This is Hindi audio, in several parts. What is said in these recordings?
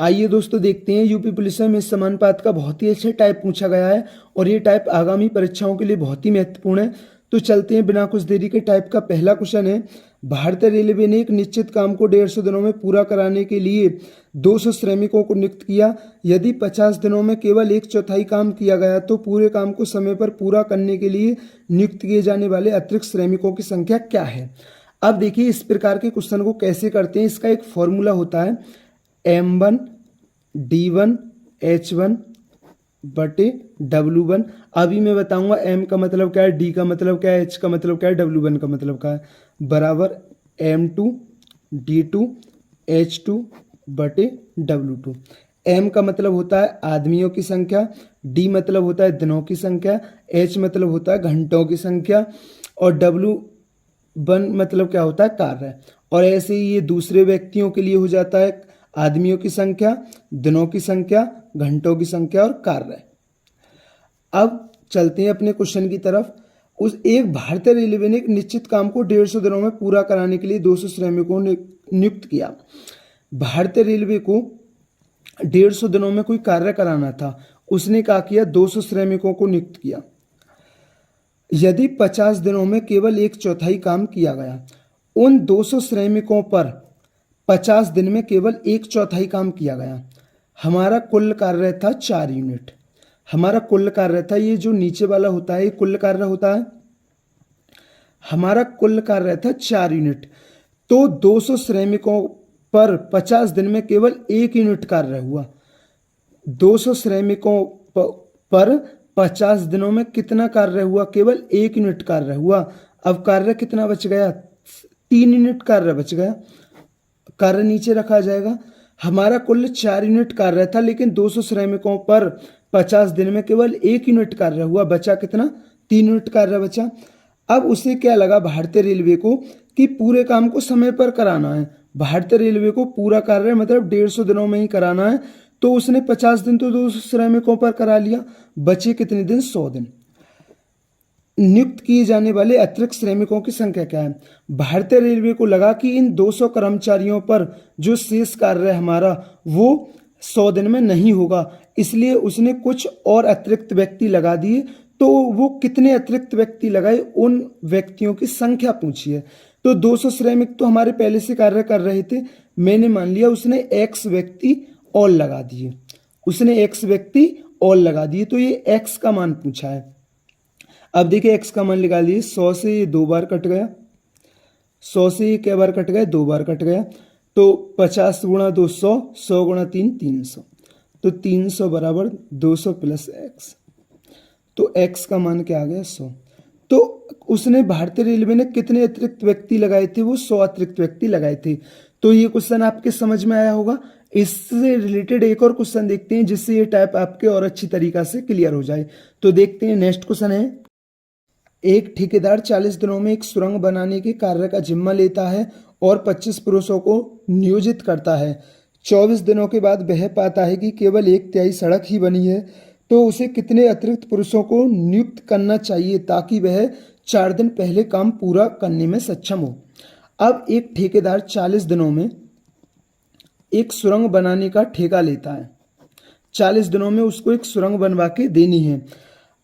आइए दोस्तों देखते हैं यूपी पुलिस में इस समानुपात का बहुत ही अच्छा टाइप पूछा गया है और ये टाइप आगामी परीक्षाओं के लिए बहुत ही महत्वपूर्ण है। तो चलते हैं बिना कुछ देरी के। टाइप का पहला क्वेश्चन है, भारतीय रेलवे ने एक निश्चित काम को 150 दिनों में पूरा कराने के लिए 200 श्रमिकों को नियुक्त किया। यदि 50 दिनों में केवल 1/4 काम किया गया तो पूरे काम को समय पर पूरा करने के लिए नियुक्त किए जाने वाले अतिरिक्त श्रमिकों की संख्या क्या है। अब देखिए इस प्रकार के क्वेश्चन को कैसे करते हैं। इसका एक फॉर्मूला होता है M1 D1 H1 बटे W1। अभी मैं बताऊंगा M का मतलब क्या है, D का मतलब क्या है, H का मतलब क्या है, W1 का मतलब क्या है, बराबर M2 D2 H2 बटे W2। M का मतलब होता है आदमियों की संख्या, D मतलब होता है दिनों की संख्या, H मतलब होता है घंटों की संख्या और W1 मतलब क्या होता है कार्य। और ऐसे ही ये दूसरे व्यक्तियों के लिए हो जाता है आदमियों की संख्या, दिनों की संख्या, घंटों की संख्या और कार्य। अब चलते हैं अपने क्वेश्चन की तरफ। उस एक भारतीय रेलवे ने एक निश्चित काम को 150 दिनों में पूरा कराने के लिए 200 श्रमिकों ने नियुक्त किया। भारतीय रेलवे को 150 दिनों में कोई कार्य कराना था, उसने क्या किया, 200 श्रमिकों को नियुक्त किया। यदि 50 दिनों में केवल 1/4 काम किया गया, उन 200 श्रमिकों पर 50 दिन में केवल 1/4 काम किया गया। हमारा कुल कार्य था 4 यूनिट। हमारा कुल कार्य था, ये जो नीचे वाला होता है ये कुल कार्य होता है। हमारा कुल कार्य था 4 यूनिट। तो 200 श्रमिकों पर 50 दिन में केवल 1 यूनिट कार्य हुआ। 200 श्रमिकों पर 50 दिनों में कितना कार्य हुआ, केवल 1 यूनिट कार्य हुआ। अब कार्य कितना बच गया, 3 यूनिट कार्य बच गया। कार्य नीचे रखा जाएगा। हमारा कुल 4 यूनिट कार्य था, लेकिन 200 श्रमिकों पर 50 दिन में केवल 1 यूनिट कार्य हुआ। बचा कितना, 3 यूनिट कार्य बचा। अब उसे क्या लगा भारतीय रेलवे को कि पूरे काम को समय पर कराना है। भारतीय रेलवे को पूरा कार्य मतलब 150 दिनों में ही कराना है। तो उसने 50 दिन तो 200 श्रमिकों पर करा लिया, बचे कितने दिन, 100 दिन। नियुक्त किए जाने वाले अतिरिक्त श्रमिकों की संख्या क्या है। भारतीय रेलवे को लगा कि इन 200 कर्मचारियों पर जो शेष कार्य हमारा वो 100 दिन में नहीं होगा, इसलिए उसने कुछ और अतिरिक्त व्यक्ति लगा दिए। तो वो कितने अतिरिक्त व्यक्ति लगाए, उन व्यक्तियों की संख्या पूछी है। तो 200 श्रमिक तो हमारे पहले से कार्य कर रहे थे, मैंने मान लिया उसने X व्यक्ति और लगा दिए, उसने X व्यक्ति और लगा दिए। तो ये X का मान पूछा है। अब देखिए X का मान निकाल दिए। 100 से ये 2 बार कट गया, 100 से ये क्या बार कट गया, 2 बार कट गया। तो 50 गुणा 2 100, 100 गुणा 3 300। तो 300 बराबर 200 प्लस X। तो X का मान क्या आ गया, 100। तो उसने भारतीय रेलवे ने कितने अतिरिक्त व्यक्ति लगाए थे, वो 100 अतिरिक्त व्यक्ति लगाए थे। तो ये क्वेश्चन आपके समझ में आया होगा। इससे रिलेटेड एक और क्वेश्चन देखते हैं जिससे ये टाइप आपके और अच्छी तरीका से क्लियर हो जाए। तो देखते हैं नेक्स्ट क्वेश्चन है, एक ठेकेदार 40 दिनों में एक सुरंग बनाने के कार्य का जिम्मा लेता है और 25 पुरुषों को नियोजित करता है। 24 दिनों के बाद वह पाता है कि केवल 1/3 सड़क ही बनी है। तो उसे कितने अतिरिक्त पुरुषों को नियुक्त करना चाहिए ताकि वह 4 दिन पहले काम पूरा करने में सक्षम हो। अब एक ठेकेदार 40 दिनों में एक सुरंग बनाने का ठेका लेता है। 40 दिनों में उसको एक सुरंग बनवा के देनी है।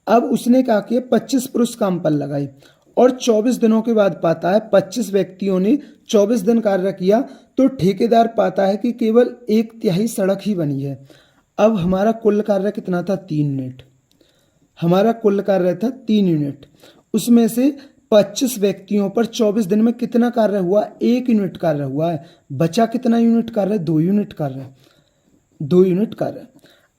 अब उसने क्या किया, 25 पुरुष काम पर लगाए और 24 दिनों के बाद पाता है 25 व्यक्तियों ने 24 दिन कार्य किया। तो ठेकेदार पाता है कि केवल 1/3 सड़क ही बनी है। अब हमारा कुल कार्य कितना था, 3 यूनिट। हमारा कुल कार्य था 3 यूनिट। उसमें से 25 व्यक्तियों पर 24 दिन में कितना कार्य हुआ, 1 यूनिट कार्य हुआ है। बचा कितना यूनिट कार्य, 2 यूनिट कार्य, 2 यूनिट कार्य।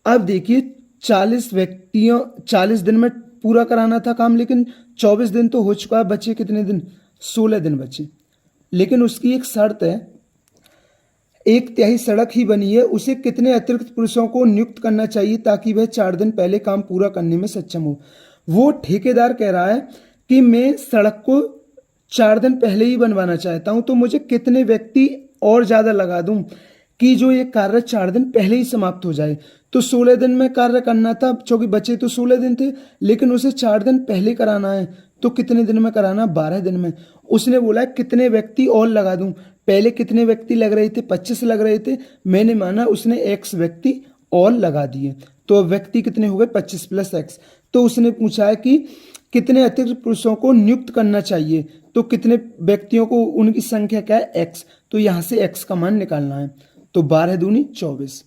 अब देखिए 40 दिन में पूरा कराना था काम, लेकिन 24 दिन तो हो चुका है, बचे कितने दिन, 16 दिन बचे। लेकिन उसकी एक शर्त है, 1/3 सड़क ही बनी है। उसे कितने अतिरिक्त पुरुषों को नियुक्त करना चाहिए ताकि वह 4 दिन पहले काम पूरा करने में सक्षम हो। वो ठेकेदार कह रहा है कि मैं सड़क को 4 दिन पहले ही बनवाना चाहता हूं, तो मुझे कितने व्यक्ति और ज्यादा लगा दूं कि जो ये कार्य 4 दिन पहले ही समाप्त हो जाए। तो 16 दिन में कार्य करना था, क्योंकि बचे तो 16 दिन थे, लेकिन उसे 4 दिन पहले कराना है। तो कितने दिन में कराना, 12 दिन में। उसने बोला कितने व्यक्ति और लगा दूं, पहले कितने व्यक्ति लग रहे थे, 25 लग रहे थे, मैंने माना उसने x व्यक्ति और लगा दिए, तो व्यक्ति कितने हो गए 25 + x। तो उसने पूछा है कि कितने अतिरिक्त पुरुषों को नियुक्त करना चाहिए, तो कितने व्यक्तियों को, उनकी संख्या क्या है x, तो यहाँ से x का मान निकालना है। तो 12 दूनी 24,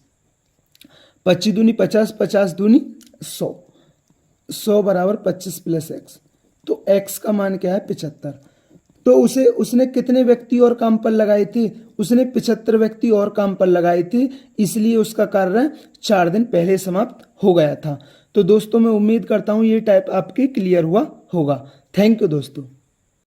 25 दूनी 50, 50 दूनी 100, 100 बराबर 25 + x। तो x का मान क्या है 75। तो उसने कितने व्यक्ति और काम पर लगाए थे, उसने 75 व्यक्ति और काम पर लगाए थे, इसलिए उसका कार्य 4 दिन पहले समाप्त हो गया था। तो दोस्तों मैं उम्मीद करता हूँ ये टाइप आपके क्लियर हुआ होगा। थैंक यू दोस्तों।